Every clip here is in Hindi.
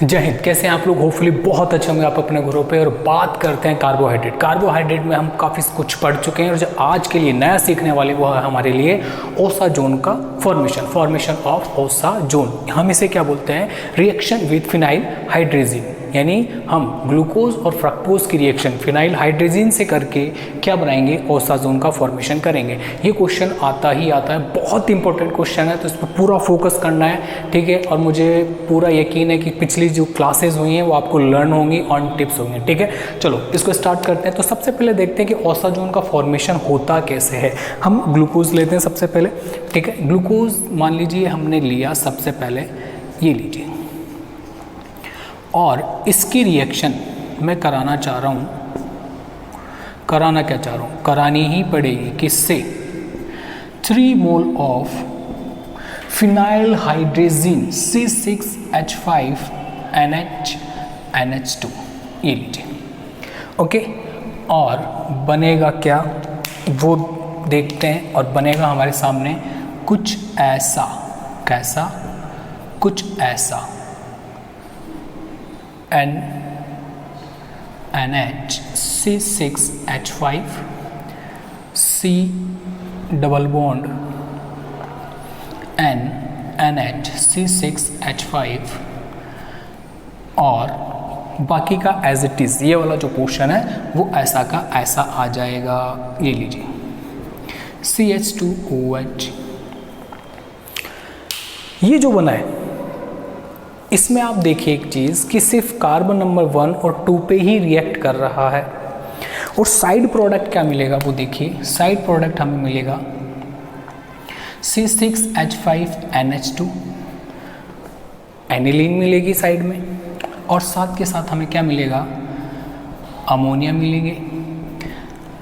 जय हिंद। कैसे हैं आप लोग? होपफुली बहुत अच्छे होंगे आप अपने घरों पे। और बात करते हैं कार्बोहाइड्रेट। कार्बोहाइड्रेट में हम काफ़ी कुछ पढ़ चुके हैं और जो आज के लिए नया सीखने वाले वो है हमारे लिए ओसाजोन का फॉर्मेशन ऑफ ओसाजोन। हम इसे क्या बोलते हैं? रिएक्शन विद फिनाइल हाइड्रेजिन, यानी हम ग्लूकोज और फ्रक्टोज की रिएक्शन फिनाइल हाइड्रेजिन से करके क्या बनाएंगे? ओसाजोन का फॉर्मेशन करेंगे। ये क्वेश्चन आता ही आता है, बहुत इंपॉर्टेंट क्वेश्चन है, तो इस पर पूरा फोकस करना है, ठीक है। और मुझे पूरा यकीन है कि पिछली जो क्लासेस हुई हैं वो आपको लर्न होंगी, ऑन टिप्स होंगे, ठीक है। चलो इसको स्टार्ट करते हैं। तो सबसे पहले देखते हैं कि ओसाजोन का फॉर्मेशन होता कैसे है। हम ग्लूकोज लेते हैं सबसे पहले, ठीक है। ग्लूकोज मान लीजिए हमने लिया, सबसे पहले ये लीजिए, और इसकी रिएक्शन मैं कराना चाह रहा हूँ। कराना क्या चाह रहा हूँ? करानी ही पड़ेगी। किससे? 3 मोल of phenyl hydrazine C6H5 NH2, ये लीजिए, ओके। और बनेगा क्या वो देखते हैं। और बनेगा हमारे सामने कुछ ऐसा। कैसा? कुछ ऐसा। NH C6H5 C double bond NH C6H5 और बाकी का एज इट इज़, ये वाला जो पोर्शन है वो ऐसा का ऐसा आ जाएगा। ये लीजिए CH2OH। ये जो बना है इसमें आप देखिए एक चीज़ कि सिर्फ कार्बन नंबर 1 और 2 पे ही रिएक्ट कर रहा है। और साइड प्रोडक्ट क्या मिलेगा वो देखिए। साइड प्रोडक्ट हमें मिलेगा C6H5NH2, एनिलीन मिलेगी साइड में, और साथ के साथ हमें क्या मिलेगा? अमोनिया मिलेंगे।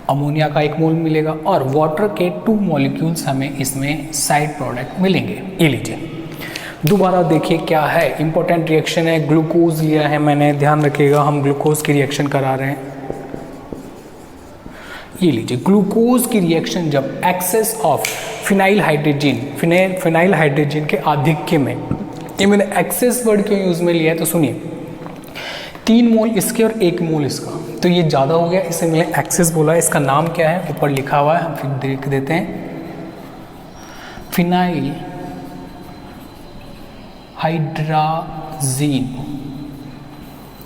अमोनिया का 1 मोल मिलेगा और वाटर के 2 मॉलिक्यूल्स हमें इसमें साइड प्रोडक्ट मिलेंगे। ये लीजिए, दोबारा देखिए क्या है। इंपॉर्टेंट रिएक्शन है, ग्लूकोज लिया है मैंने, ध्यान रखिएगा, हम ग्लूकोज की रिएक्शन करा रहे हैं। ये लीजिए, ग्लूकोज की रिएक्शन जब एक्सेस ऑफ फिनाइल हाइड्रोजन के आधिक्य में, ये मैंने एक्सेस वर्ड क्यों यूज में लिया है तो सुनिए, 3 मोल इसके और 1 मोल इसका, तो ये ज़्यादा हो गया, इसे मैंने एक्सेस बोला है। इसका नाम क्या है? ऊपर लिखा हुआ है, हम फिर देख देते हैं। Phenyl hydrazine,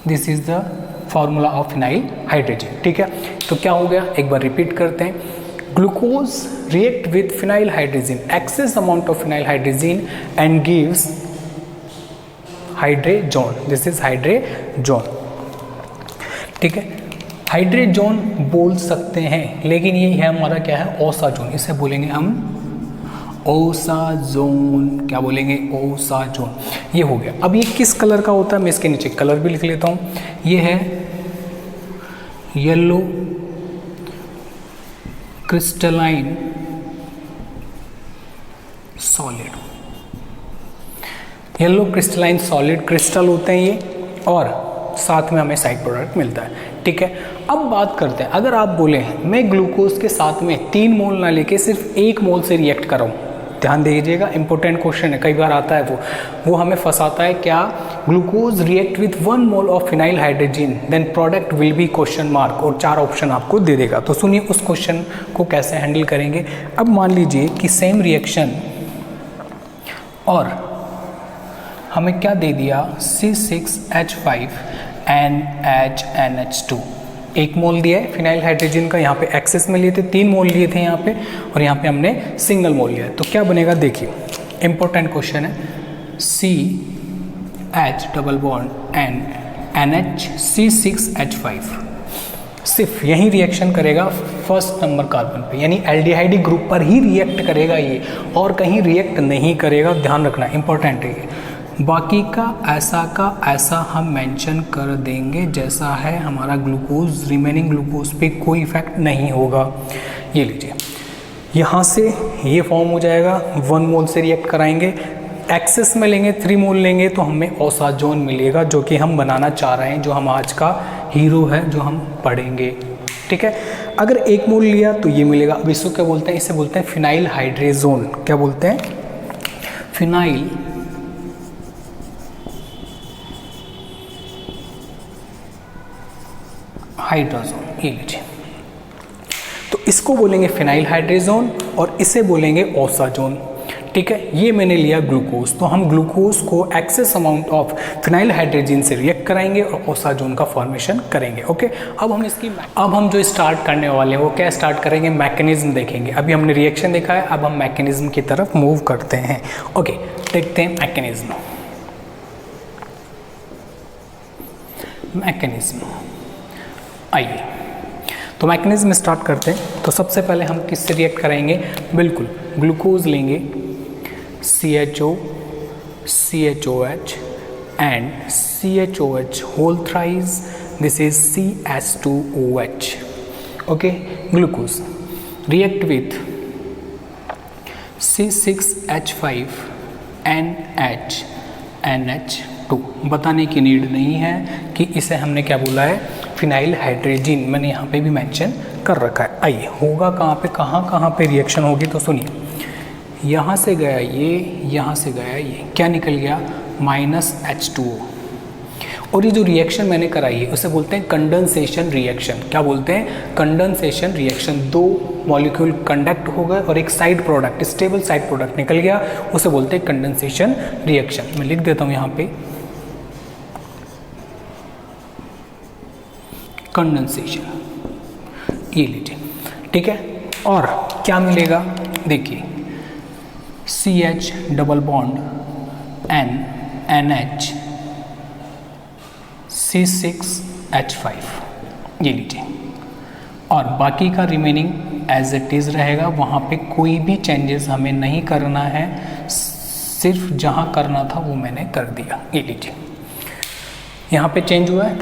this is the formula of phenyl hydrogen, ठीक है। तो क्या हो गया, एक बार रिपीट करते हैं। Glucose react with phenyl hydrogen, excess amount of phenyl hydrogen and gives hydrazone, this is hydrazone, ठीक है। हाइड्रेजोन बोल सकते हैं, लेकिन ये है हमारा क्या है? ओसाजोन। इसे बोलेंगे हम ओसाजोन। क्या बोलेंगे? ओसाजोन। ये हो गया। अब ये किस कलर का होता है? मैं इसके नीचे कलर भी लिख लेता हूँ। ये है yellow crystalline solid. Yellow crystalline solid, crystal होते हैं ये, और साथ में हमें साइड प्रोडक्ट मिलता है, ठीक है। अब बात करते हैं, अगर आप बोले मैं ग्लूकोज के साथ में 3 मोल ना लेके सिर्फ 1 मोल से रिएक्ट कराऊँ, ध्यान दीजिएगा, इंपॉर्टेंट क्वेश्चन है, कई बार आता है वो हमें फंसाता है। क्या? Glucose react with 1 mole of phenyl hydrogen then product will be question mark, और 4 ऑप्शन आपको दे देगा। तो सुनिए उस क्वेश्चन को कैसे हैंडल करेंगे। अब मान लीजिए कि सेम रिएक्शन और हमें क्या दे दिया? C6H5 NH2, 1 मोल दिया है फिनाइल हाइड्रोजन का, यहाँ पे एक्सेस में लिए थे, 3 मोल लिए थे यहाँ पे, और यहाँ पे हमने सिंगल मोल लिया है। तो क्या बनेगा देखिए, इंपॉर्टेंट क्वेश्चन है। CH double bond NH C6H5 सिर्फ यही रिएक्शन करेगा फर्स्ट नंबर कार्बन पे, यानी एल्डिहाइड ग्रुप पर ही रिएक्ट करेगा ये, और कहीं रिएक्ट नहीं करेगा, ध्यान रखना, इंपॉर्टेंट है ये। बाकी का ऐसा हम मेंशन कर देंगे जैसा है हमारा ग्लूकोज, रिमेनिंग ग्लूकोज पे कोई इफेक्ट नहीं होगा। ये लीजिए, यहाँ से ये फॉर्म हो जाएगा, 1 मोल से रिएक्ट कराएंगे, एक्सेस में लेंगे 3 मोल लेंगे तो हमें ओसाजोन मिलेगा, जो कि हम बनाना चाह रहे हैं, जो हम आज का हीरो है, जो हम पढ़ेंगे, ठीक है। अगर 1 मोल लिया तो ये मिलेगा। अब इसको क्या बोलते हैं? इसे बोलते हैं फिनाइल हाइड्रेजोन। क्या बोलते हैं? फिनाइल हाइड्रोजोन, ये लीजिए। तो इसको बोलेंगे फिनाइल हाइड्रोजोन और इसे बोलेंगे ओसाजोन, ठीक है। ये मैंने लिया ग्लूकोज, तो हम ग्लूकोज को excess amount of phenyl hydrogen से रिएक्ट कराएंगे और ओसाजोन का फॉर्मेशन करेंगे, ओके। अब हम जो स्टार्ट करने वाले हैं वो क्या स्टार्ट करेंगे, मैकेनिज्म देखेंगे। अभी हमने रिएक्शन देखा है, अब हम मैकेनिज्म की तरफ मूव करते हैं, ओके। देखते हैं मैकेनिज्म, आइए तो मैकेनिज्म स्टार्ट करते हैं। तो सबसे पहले हम किससे रिएक्ट करेंगे, बिल्कुल ग्लूकोज लेंगे, CHO, CHOH and CHOH whole thrice, this is CS2OH, okay. Glucose react with C6H5 NH NH2। बताने की नीड नहीं है कि इसे हमने क्या बोला है, फिनाइल हाइड्रोजन, मैंने यहाँ पे भी मेंशन कर रखा है। आइए होगा कहाँ पे रिएक्शन होगी, तो सुनिए, यहाँ से गया ये, यहाँ से गया ये, क्या निकल गया, -H2O। और ये जो रिएक्शन मैंने कराई है उसे बोलते हैं कंडेंसेशन रिएक्शन। क्या बोलते हैं, कंडेंसेशन रिएक्शन। दो मॉलिक्यूल कंडक्ट हो गए और एक side product, stable side product निकल गया, उसे बोलते हैं कंडेंसेशन रिएक्शन। मैं लिख देता हूँ यहाँ पे कंडेंसेशन, ये लीजिए, ठीक है। और क्या मिलेगा, देखिए CH double bond N NH C6H5, ये लीजिए। और बाकी का रिमेनिंग एज इट इज़ रहेगा, वहाँ पे कोई भी चेंजेस हमें नहीं करना है, सिर्फ जहाँ करना था वो मैंने कर दिया, ये लीजिए। यहाँ पे चेंज हुआ है,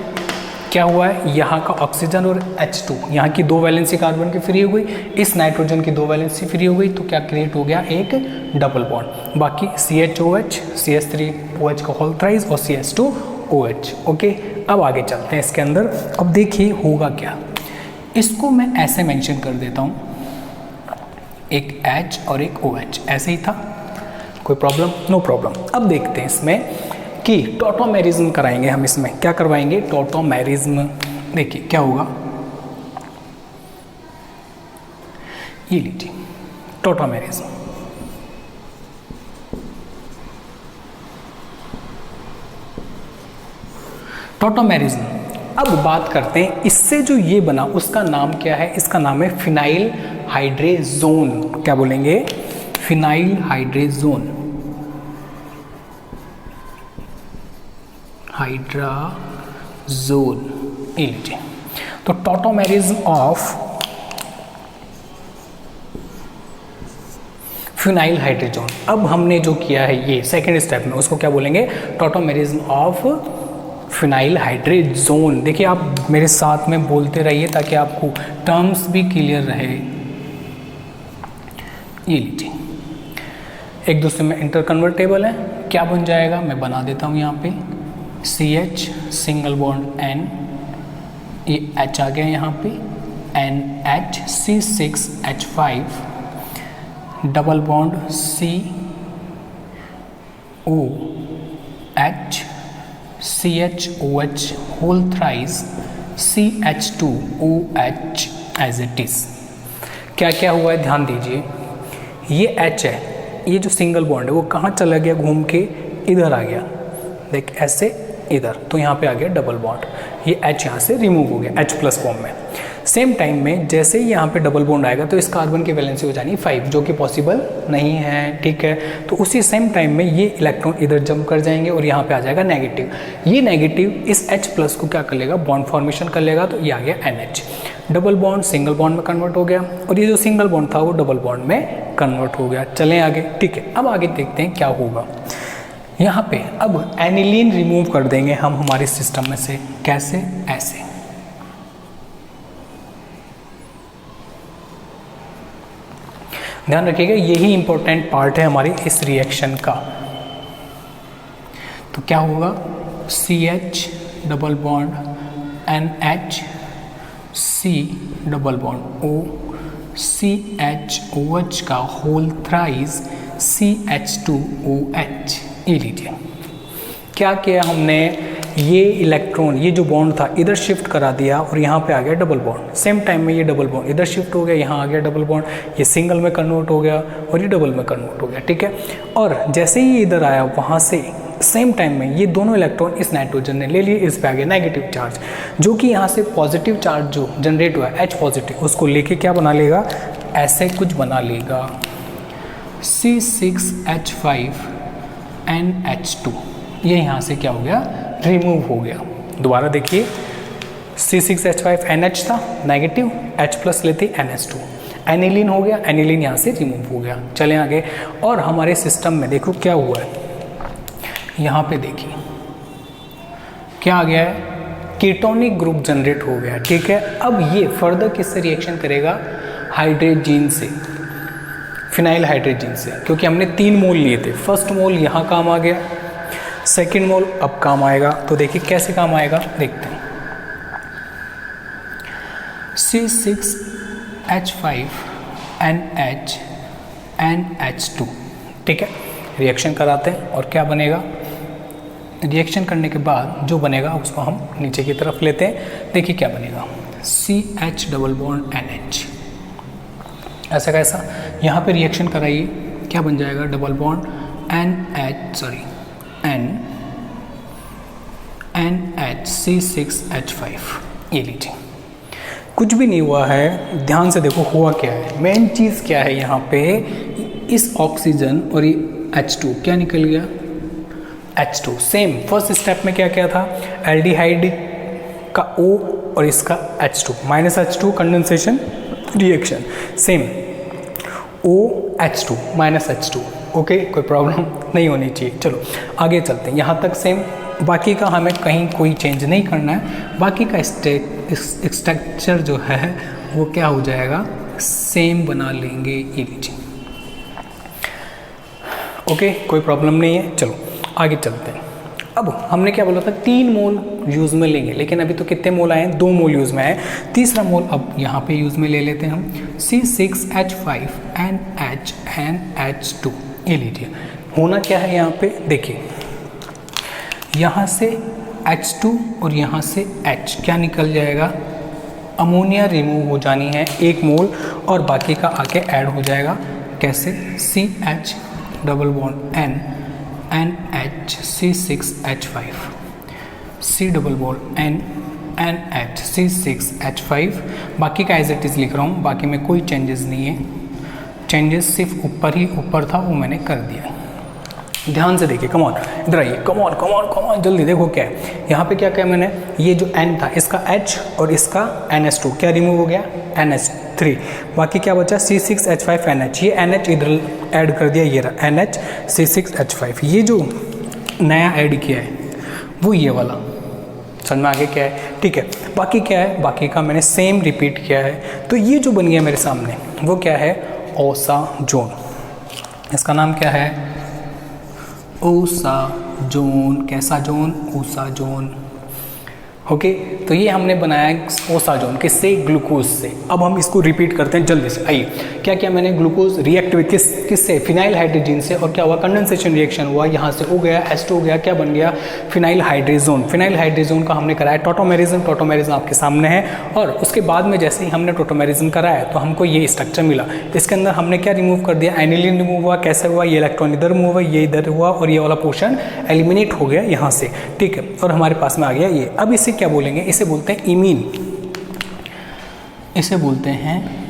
क्या हुआ है, यहाँ का ऑक्सीजन और H2, यहाँ की दो वैलेंसी कार्बन की फ्री हो गई, इस नाइट्रोजन की दो वैलेंसी फ्री हो गई, तो क्या क्रिएट हो गया, एक डबल बॉन्ड। बाकी CHOH, CH3OH का होल थ्राइस और CS2OH, ओके। अब आगे चलते हैं इसके अंदर। अब देखिए होगा क्या, इसको मैं ऐसे मेंशन कर देता हूँ, एक H और एक OH, ऐसे ही था, कोई प्रॉब्लम, नो प्रॉब्लम। अब देखते हैं इसमें कि टॉटोमेरिज्म कराएंगे हम, इसमें क्या करवाएंगे, टॉटोमेरिज्म। देखिए क्या होगा, ये लीजिए टॉटोमेरिज्म। टॉटोमेरिज्म, अब बात करते हैं इससे जो ये बना उसका नाम क्या है, इसका नाम है फिनाइल हाइड्रेजोन। क्या बोलेंगे, फिनाइल हाइड्रेजोन, हाइड्राजोन, ये लीजिए। तो टॉटोमेरिज्म ऑफ फिनाइल हाइड्रोजन। अब हमने जो किया है ये सेकेंड स्टेप में, उसको क्या बोलेंगे, टॉटोमेरिज्म ऑफ फिनाइल हाइड्रोजन। देखिए आप मेरे साथ में बोलते रहिए ताकि आपको टर्म्स भी क्लियर रहे। ये लीजिए, एक दूसरे में इंटरकन्वर्टेबल है, क्या बन जाएगा, मैं बना देता हूँ यहाँ पे, CH सिंगल बॉन्ड N, ये H आ गया यहाँ पे, NH C6H5 double bond COH CHOH whole thrice CH2OH as it is. क्या क्या हुआ है ध्यान दीजिए, ये H है, ये जो सिंगल बॉन्ड है वो कहाँ चला गया, घूम के इधर आ गया, देख ऐसे इधर, तो यहाँ पे आ गया डबल बॉन्ड, ये H यहाँ से रिमूव हो गया H प्लस फॉर्म में। सेम टाइम में जैसे ही यहाँ पे डबल बॉन्ड आएगा तो इस कार्बन की वैलेंसी हो जानी 5, जो कि पॉसिबल नहीं है, ठीक है। तो उसी सेम टाइम में ये इलेक्ट्रॉन इधर जंप कर जाएंगे और यहाँ पे आ जाएगा नेगेटिव। ये नेगेटिव इस H प्लस को क्या कर लेगा, बॉन्ड फॉर्मेशन कर लेगा, तो ये आ गया NH, double bond single bond में कन्वर्ट हो गया और ये जो सिंगल बॉन्ड था वो डबल बॉन्ड में कन्वर्ट हो गया। चलें आगे, ठीक है। अब आगे देखते हैं क्या होगा। यहाँ पे अब एनिलीन रिमूव कर देंगे हम हमारे सिस्टम में से, कैसे, ऐसे। ध्यान रखिएगा यही इंपॉर्टेंट पार्ट है हमारी इस रिएक्शन का। तो क्या होगा, CH double bond NH C double bond O CHOH का होल थ्राइस CH2OH। ये लीजिए क्या किया हमने, ये इलेक्ट्रॉन, ये जो बॉन्ड था इधर शिफ्ट करा दिया और यहाँ पे आ गया डबल बॉन्ड। सेम टाइम में ये डबल बॉन्ड इधर शिफ्ट हो गया, यहाँ आ गया डबल बॉन्ड, ये सिंगल में कन्वर्ट हो गया और ये डबल में कन्वर्ट हो गया, ठीक है। और जैसे ही इधर आया वहाँ से सेम टाइम में ये दोनों इलेक्ट्रॉन इस नाइट्रोजन ने ले लिए, इस पे आ गया नेगेटिव चार्ज, जो कि यहाँ से पॉजिटिव चार्ज जो जनरेट हुआ है H पॉजिटिव, उसको लेके क्या बना लेगा, ऐसे कुछ बना लेगा C6H5NH2। ये यहाँ से क्या हो गया, रिमूव हो गया। दोबारा देखिए, C6H5NH था नेगेटिव, H प्लस लेते NH2, एनिलीन हो गया, एनिलीन यहाँ से रिमूव हो गया। चलें आगे, और हमारे सिस्टम में देखो क्या हुआ है, यहाँ पे देखिए क्या आ गया है, कीटोनिक ग्रुप जनरेट हो गया, ठीक है। अब ये फर्दर किससे रिएक्शन करेगा, हाइड्रोजन से, फिनाइल हाइड्रोजन से, क्योंकि हमने 3 मोल लिए थे। फर्स्ट मोल यहाँ काम आ गया, सेकेंड मोल अब काम आएगा। तो देखिए कैसे काम आएगा, देखते हैं। C6H5NH2, ठीक है, रिएक्शन कराते हैं और क्या बनेगा, रिएक्शन करने के बाद जो बनेगा उसको हम नीचे की तरफ लेते हैं। देखिए क्या बनेगा, CH डबल बॉन्ड NH, ऐसा कैसा, यहाँ पे रिएक्शन कराइए, क्या बन जाएगा, डबल बॉन्ड NH C6H5। ये लीजिए, कुछ भी नहीं हुआ है, ध्यान से देखो हुआ क्या है। मेन चीज़ क्या है यहाँ पे, इस ऑक्सीजन और ये H2 क्या निकल गया, H2। सेम फर्स्ट स्टेप में क्या क्या था, एल्डिहाइड का O और इसका H2 minus H2 condensation reaction, same OH2 minus H2, okay, कोई प्रॉब्लम नहीं होनी चाहिए। चलो आगे चलते हैं, यहाँ तक सेम, बाकी का हमें कहीं कोई चेंज नहीं करना है। बाकी का स्ट्रक्चर जो है वो क्या हो जाएगा, सेम बना लेंगे, ये लीजिए, ओके, कोई प्रॉब्लम नहीं है। चलो आगे चलते हैं। अब हमने क्या बोला था, 3 मोल यूज़ में लेंगे, लेकिन अभी तो कितने मोल आए हैं, 2 मोल यूज़ में आए। तीसरा मोल अब यहाँ पे यूज़ में ले लेते हैं हम, C6H5NH2। ये लीजिए, होना क्या है यहाँ पे, देखिए यहाँ से H2 और यहाँ से H क्या निकल जाएगा, अमोनिया रिमूव हो जानी है 1 मोल, और बाकी का आके ऐड हो जाएगा। कैसे, CH double bond NH C6H5, C double bond NH C6H5। बाकी का एज इट इज़ लिख रहा हूँ, बाकी में कोई चेंजेस नहीं है, चेंजेस सिर्फ ऊपर ही ऊपर था, वो मैंने कर दिया। ध्यान से देखिए, कमॉन इधर आइए, कमॉन कमॉन कमॉन जल्दी देखो क्या है यहाँ पे, क्या क्या मैंने, ये जो N था इसका H और इसका NH2 क्या रिमूव हो गया, NH3, बाकी क्या बचा, C6H5NH, ये NH इधर ऐड कर दिया, ये रहा NH C6H5। ये जो नया ऐड किया है वो ये वाला, समझ में आगे क्या है, ठीक है। बाकी क्या है, बाकी का मैंने सेम रिपीट किया है। तो ये जो बन गया मेरे सामने वो क्या है, ओसाजोन, इसका नाम क्या है, ओसाजोन। कैसा जोन, ओसाजोन, ओके। तो ये हमने बनाया ओसाजोन, किससे, ग्लूकोज से। अब हम इसको रिपीट करते हैं जल्दी से, आइए। क्या क्या मैंने, ग्लूकोज रिएक्ट विद किससे, फिनाइल हाइड्रोजन से, और क्या हुआ, कंडेंसेशन रिएक्शन हुआ, यहाँ से हो गया H2 हो गया, क्या बन गया, फिनाइल हाइड्रोजन। फिनाइल हाइड्रोजन का हमने कराया टोटोमेरिज्म, टोटोमेरिज्म आपके सामने है। और उसके बाद में जैसे ही हमने टोटोमेरिज्म कराया तो हमको ये स्ट्रक्चर मिला। इसके अंदर हमने क्या रिमूव कर दिया, एनिलीन रिमूव हुआ। कैसे हुआ, ये इलेक्ट्रॉन इधर मूव हुआ, ये इधर हुआ, और ये वाला पोर्शन एलिमिनेट हो गया यहाँ से, ठीक है। और हमारे पास में आ गया ये। अब इसे क्या बोलेंगे, इसे बोलते हैं इमीन, इसे बोलते हैं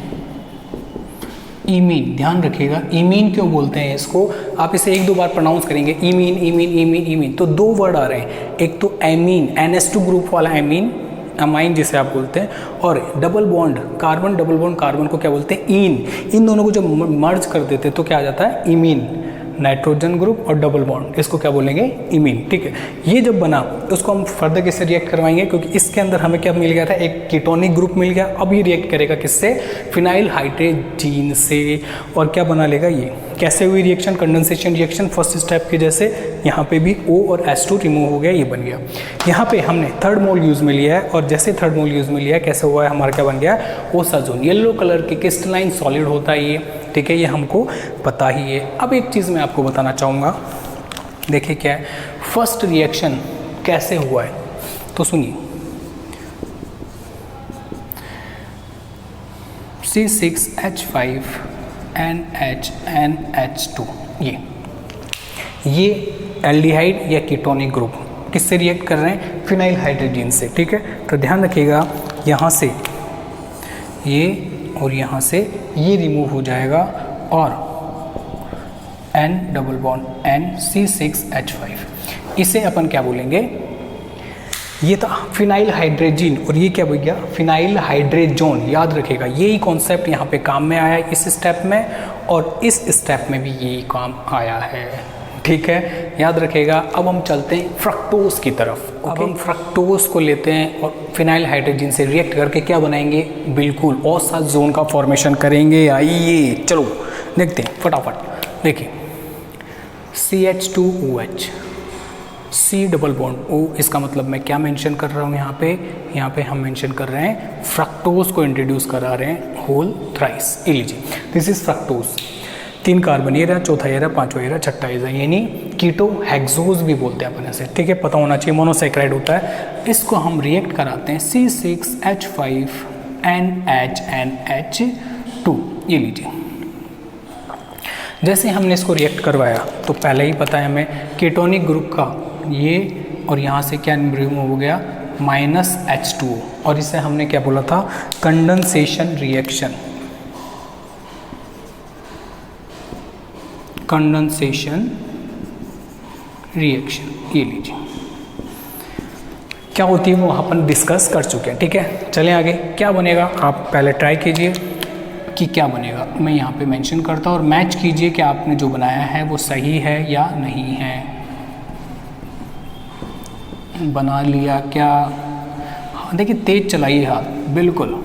इमीन। ध्यान रखिएगा, इमीन क्यों बोलते हैं इसको, आप इसे 1-2 बार प्रोनाउंस करेंगे, इमीन इमीन इमीन इमीन। तो 2 वर्ड आ रहे हैं, एक तो एमीन, NH2 ग्रुप वाला एमीन, अमाइन जिसे आप बोलते हैं, और double bond carbon, double bond carbon को क्या बोलते हैं, इन। इन दोनों को जब मर्ज कर देते तो क्या आ जाता है, इमीन। नाइट्रोजन ग्रुप और डबल बॉन्ड, इसको क्या बोलेंगे, इमीन, ठीक है। ये जब बना उसको हम फर्दर किससे रिएक्ट करवाएंगे, क्योंकि इसके अंदर हमें क्या मिल गया था, एक कीटोनिक ग्रुप मिल गया। अब ये रिएक्ट करेगा किससे, फिनाइल हाइड्रोजन से, और क्या बना लेगा ये। कैसे हुई reaction, condensation reaction, first step के जैसे। यहाँ पे भी O और H2 रिमूव हो गया, ये बन गया। यहाँ पे हमने 3rd मोल यूज़ में लिया है, और जैसे 3rd मोल यूज़ में लिया है कैसे हुआ है, हमारा क्या बन गया, ओसाजोन। येलो कलर के क्रिस्टलाइन सॉलिड होता है ये, ठीक है, ये हमको पता ही है। अब एक चीज़ मैं आपको बताना चाहूँगा, देखिए क्या है, फर्स्ट रिएक्शन कैसे हुआ है, तो सुनिए, C6H5NHNH2 ये एल्डिहाइड या कीटोनिक ग्रुप किससे रिएक्ट कर रहे हैं, फिनाइल हाइड्रोजन से। ठीक है, तो ध्यान रखिएगा यहाँ से ये और यहाँ से ये रिमूव हो जाएगा और N डबल बॉन्ड NC6H5, इसे अपन क्या बोलेंगे, ये था फिनाइल हाइड्रोजन और ये क्या भैया, फिनाइल हाइड्रोजोन। याद रखिएगा यही कॉन्सेप्ट यहाँ पे काम में आया है इस स्टेप में, और इस स्टेप में भी यही काम आया है। ठीक है, याद रखिएगा। अब हम चलते हैं फ्रक्टोज की तरफ। अब हम फ्रक्टोज को लेते हैं और फिनाइल हाइड्रोजन से रिएक्ट करके क्या बनाएंगे, बिल्कुल ओसाजोन का फॉर्मेशन करेंगे। आइए चलो देखते हैं फटाफट। देखिए CH2OH, C double bond O, इसका मतलब मैं क्या मेंशन कर रहा हूँ यहाँ पे हम मेंशन कर रहे हैं फ्रक्टोज को इंट्रोड्यूस करा रहे हैं होल थ्राइस। ये लीजिए, दिस इज फ्रक्टोज। 3 कार्बन ये रहा, चौथा ये रहा, 5वां ये रहा, 6ठा ये रहा, यानी कीटो हेक्सोज भी बोलते हैं अपन ऐसे। ठीक है, पता होना चाहिए, मोनोसैकेराइड होता है। इसको हम रिएक्ट कराते हैं C6H5NHNH2। ये लीजिए, जैसे हमने इसको रिएक्ट करवाया तो पहले ही पता है हमें कीटोनिक ग्रुप का ये, और यहाँ से क्या रिमूव हो गया, -H2O, और इसे हमने क्या बोला था, कंडेंसेशन रिएक्शन। कंडेंसेशन रिएक्शन, ये लीजिए क्या होती है वो अपन डिस्कस कर चुके हैं। ठीक है, चलें आगे। क्या बनेगा, आप पहले ट्राई कीजिए कि क्या बनेगा। मैं यहाँ पे मेंशन करता हूँ और मैच कीजिए कि आपने जो बनाया है वो सही है या नहीं है। बना लिया क्या, हाँ देखिए, तेज चलाइए हाथ, बिल्कुल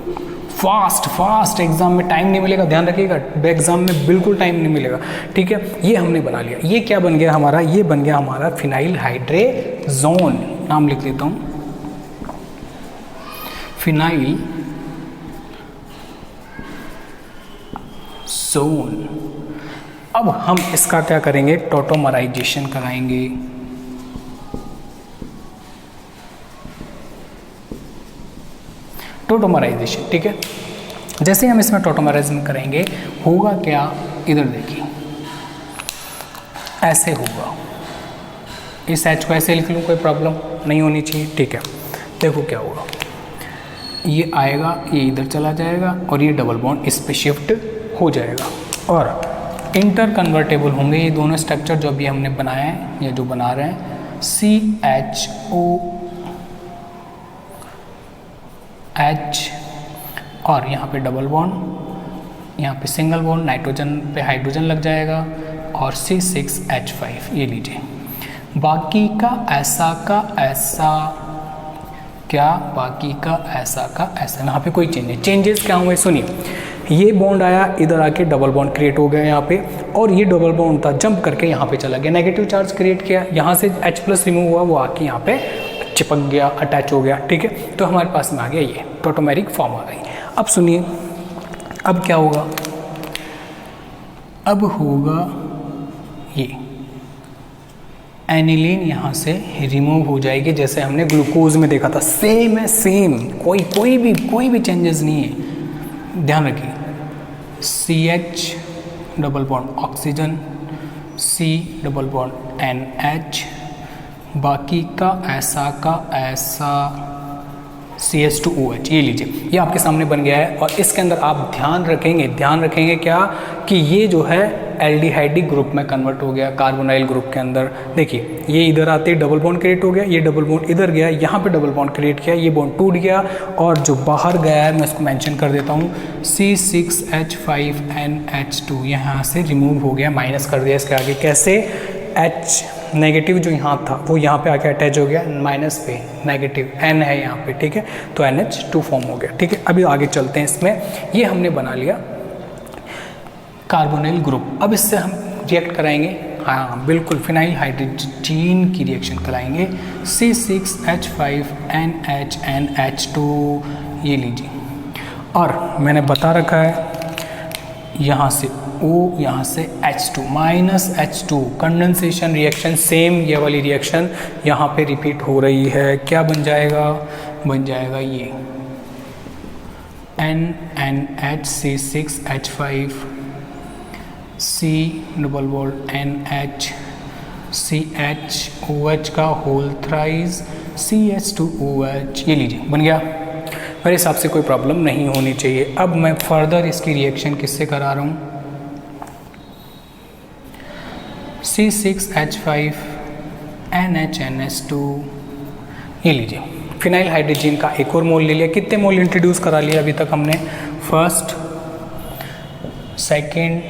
फास्ट। एग्जाम में टाइम नहीं मिलेगा, ध्यान रखिएगा, एग्जाम में बिल्कुल टाइम नहीं मिलेगा। ठीक है, ये हमने बना लिया। ये क्या बन गया हमारा, ये बन गया हमारा फिनाइल हाइड्रोजोन। नाम लिख लेता हूँ, फिनाइल जोन। अब हम इसका क्या करेंगे, टॉटोमराइजेशन कराएंगे। टॉटोमराइजेशन, ठीक है। जैसे हम इसमें टॉटोमराइजेशन करेंगे होगा क्या, इधर देखिए, ऐसे होगा। इस H को ऐसे लिख लूँ, कोई प्रॉब्लम नहीं होनी चाहिए। ठीक है, देखो क्या होगा, ये आएगा, ये इधर चला जाएगा और ये डबल बॉन्ड इस पे शिफ्ट हो जाएगा और इंटर कन्वर्टेबल होंगे ये दोनों स्ट्रक्चर जो अभी हमने बनाए हैं या जो बना रहे हैं। CHOH और यहाँ पे डबल बॉन्ड, यहाँ पे सिंगल बॉन्ड, नाइट्रोजन पे हाइड्रोजन लग जाएगा और C6H5। ये लीजिए, बाकी का ऐसा का ऐसा, क्या बाकी का ऐसा का ऐसा, यहाँ पे कोई चेंजेस क्या हुए सुनिए। ये बॉन्ड आया, इधर आके डबल बॉन्ड क्रिएट हो गया यहाँ पे, और ये डबल बॉन्ड था जंप करके यहाँ पे चला गया, नेगेटिव चार्ज क्रिएट किया, यहाँ से H+ रिमूव हुआ, वो आके यहाँ पे चिपक गया, अटैच हो गया। ठीक है, तो हमारे पास में आ गया ये टॉटोमेरिक फॉर्म आ गई। अब सुनिए, अब क्या होगा, अब होगा ये एनिलीन यहाँ से रिमूव हो जाएगी, जैसे हमने ग्लूकोज में देखा था, सेम है, सेम, कोई भी चेंजेस नहीं है। ध्यान रखिए, CH double bond oxygen, C double bond NH, बाकी का ऐसा CH2OH। ये लीजिए, ये आपके सामने बन गया है। और इसके अंदर आप ध्यान रखेंगे क्या कि ये जो है एल्डिहाइडिक ग्रुप में कन्वर्ट हो गया कार्बोनाइल ग्रुप के अंदर। देखिए, ये इधर आते ही डबल बॉन्ड क्रिएट हो गया, ये डबल बॉन्ड इधर गया, यहाँ पे डबल बॉन्ड क्रिएट किया, ये बॉन्ड टूट गया, और जो बाहर गया है मैं इसको मेंशन कर देता हूँ, C6H5NH2 यहाँ से रिमूव हो गया, माइनस कर दिया इसके आगे। कैसे, H नेगेटिव जो यहाँ था वो यहाँ पे आके अटैच हो गया, माइनस पे नेगेटिव N है यहाँ पे। ठीक है, तो NH2 फॉर्म हो गया। ठीक है, अभी आगे चलते हैं। इसमें ये हमने बना लिया कार्बोनिल ग्रुप। अब इससे हम रिएक्ट कराएंगे, हाँ बिल्कुल, फिनाइल हाइड्रोजन की रिएक्शन कराएंगे, C6H5NHNH2। ये लीजिए, और मैंने बता रखा है यहाँ से O यहाँ से H2 minus H2, condensation reaction same ये वाली रिएक्शन यहाँ पे रिपीट हो रही है। क्या बन जाएगा, बन जाएगा ये NNHC6H5 C double bond NH CHOH का होल थ्राइस CH2OH, ये लीजिए बन गया। मेरे हिसाब से कोई प्रॉब्लम नहीं होनी चाहिए। अब मैं फर्दर इसकी रिएक्शन किससे करा रहा हूँ, C6H5 NHNS2, ये लीजिए फिनाइल हाइड्रोजन का एक और मोल ले लिया। कितने मोल इंट्रोड्यूस करा लिया अभी तक हमने, फर्स्ट, सेकेंड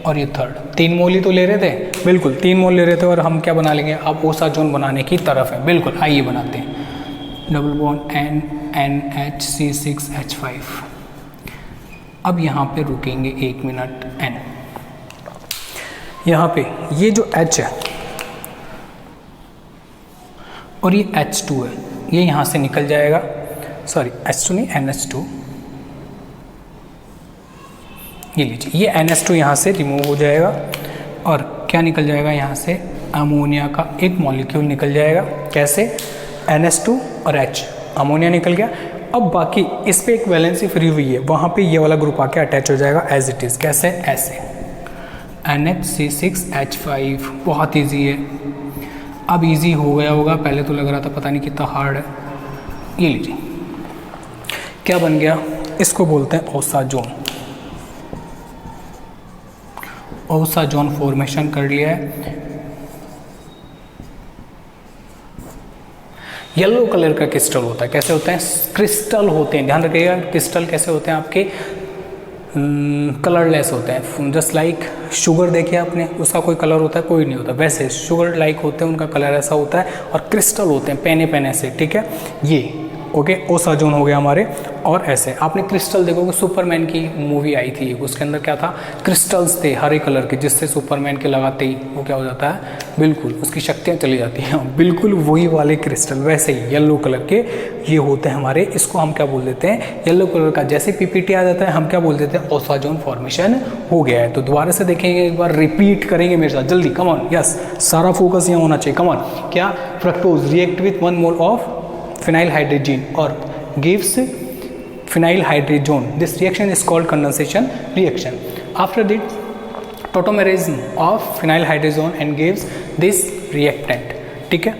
और ये थर्ड, 3 मोल ही तो ले रहे थे, बिल्कुल 3 मोल ले रहे थे। और हम क्या बना लेंगे, अब ओसाजोन बनाने की तरफ है, बिल्कुल आइए बनाते हैं। Double bond NNHC6H5। अब यहाँ पे रुकेंगे 1 मिनट N, यहाँ पे ये जो H है और ये H2 है, ये यहाँ से निकल जाएगा, सॉरी H2 नहीं NH2, ये लीजिए ये NH2 यहाँ से रिमूव हो जाएगा और क्या निकल जाएगा, यहाँ से अमोनिया का एक मॉलिक्यूल निकल जाएगा। कैसे, NH2 और H, अमोनिया निकल गया। अब बाकी इस पे एक वैलेंसी फ्री हुई है, वहाँ पे ये वाला ग्रुप आके अटैच हो जाएगा एज इट इज़। कैसे, ऐसे NHC6H5, बहुत ईजी है। अब इजी हो गया होगा, पहले तो लग रहा था पता नहीं कितना हार्ड है। ये लीजिए क्या बन गया, इसको बोलते हैं ओसाजोन। ओसाजोन फॉर्मेशन कर लिया है। येलो कलर का क्रिस्टल होता है, कैसे होते हैं, क्रिस्टल होते हैं, ध्यान रखिएगा। क्रिस्टल कैसे होते हैं आपके, कलरलेस होते हैं। जस्ट लाइक शुगर देखिए आपने, उसका कोई कलर होता है, कोई नहीं होता, वैसे शुगर लाइक होते हैं, उनका कलर ऐसा होता है। और क्रिस्टल होते हैं पेने पेने से, ठीक है। ये ओके ओसाजोन हो गया हमारे। और ऐसे आपने क्रिस्टल देखोगे, सुपरमैन की मूवी आई थी, उसके अंदर क्या था, क्रिस्टल्स थे हरे कलर के, जिससे सुपरमैन के लगाते ही वो क्या हो जाता है, बिल्कुल उसकी शक्तियाँ चली जाती हैं। बिल्कुल वही वाले क्रिस्टल, वैसे ही येलो कलर के ये होते हैं हमारे। इसको हम क्या बोल देते हैं, येलो कलर का जैसे पीपीटी आ जाता है हम क्या बोल देते हैं, ओसाजोन फॉर्मेशन हो गया है। तो दोबारा से देखेंगे, एक बार रिपीट करेंगे मेरे साथ जल्दी, कम ऑन, यस, सारा फोकस यहाँ होना चाहिए, कम ऑन। क्या, fructose react with 1 mole of phenyl hydrogen or gives phenyl hydrazone. This reaction is called condensation reaction. After the tautomerism of phenyl hydrazone and gives this reactant, ठीक है,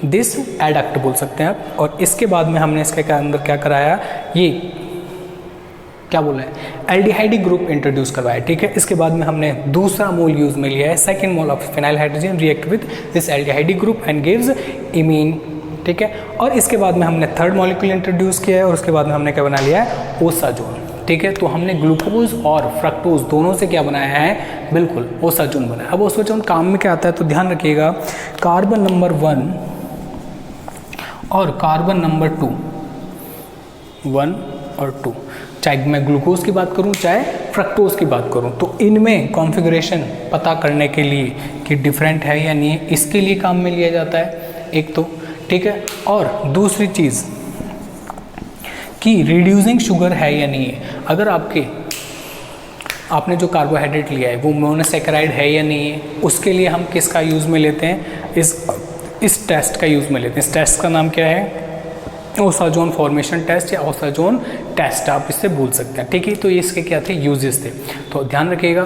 this adduct बोल सकते हैं आप। और इसके बाद में हमने इसके अंदर क्या कराया, ये क्या बोला है, एल्डिहाइड ग्रुप इंट्रोड्यूस करवाया, ठीक है। इसके बाद में हमने दूसरा मोल यूज में लिया है, second mole of phenyl hydrogen react with this aldehyde group and gives imine, ठीक है। और इसके बाद में हमने थर्ड मॉलिक्यूल इंट्रोड्यूस किया है और उसके बाद में हमने क्या बना लिया है, ओसाजोन, ठीक है। तो हमने ग्लूकोज और फ्रक्टोज दोनों से क्या बनाया है, बिल्कुल ओसाजोन बनाया। अब ओसाजोन काम में क्या आता है, तो ध्यान रखिएगा, कार्बन नंबर 1 और कार्बन नंबर 2, 1 और 2, चाहे मैं ग्लूकोज की बात करूं चाहे फ्रक्टोज की बात करूं, तो इनमें कॉन्फ़िगरेशन पता करने के लिए कि डिफरेंट है या नहीं है, इसके लिए काम में लिया जाता है एक तो, ठीक है। और दूसरी चीज़ कि रिड्यूसिंग शुगर है या नहीं है। अगर आपने जो कार्बोहाइड्रेट लिया है वो मोनोसैकेराइड है या नहीं है, उसके लिए हम किसका यूज़ में लेते हैं, इस टेस्ट का यूज़ में लेते हैं। इस टेस्ट का नाम क्या है, ओसाजोन फॉर्मेशन टेस्ट या ओसाजोन टेस्ट आप इससे बोल सकते हैं, ठीक है। तो ये इसके क्या थे, यूजेस थे, तो ध्यान रखिएगा।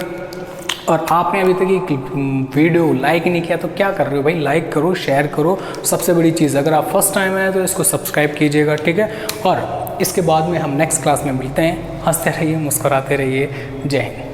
और आपने अभी तक ये वीडियो लाइक नहीं किया तो क्या कर रहे हो भाई, लाइक करो, शेयर करो। सबसे बड़ी चीज़, अगर आप फर्स्ट टाइम आए तो इसको सब्सक्राइब कीजिएगा, ठीक है। और इसके बाद में हम नेक्स्ट क्लास में मिलते हैं। हंसते रहिए, मुस्कुराते रहिए। जय हिंद।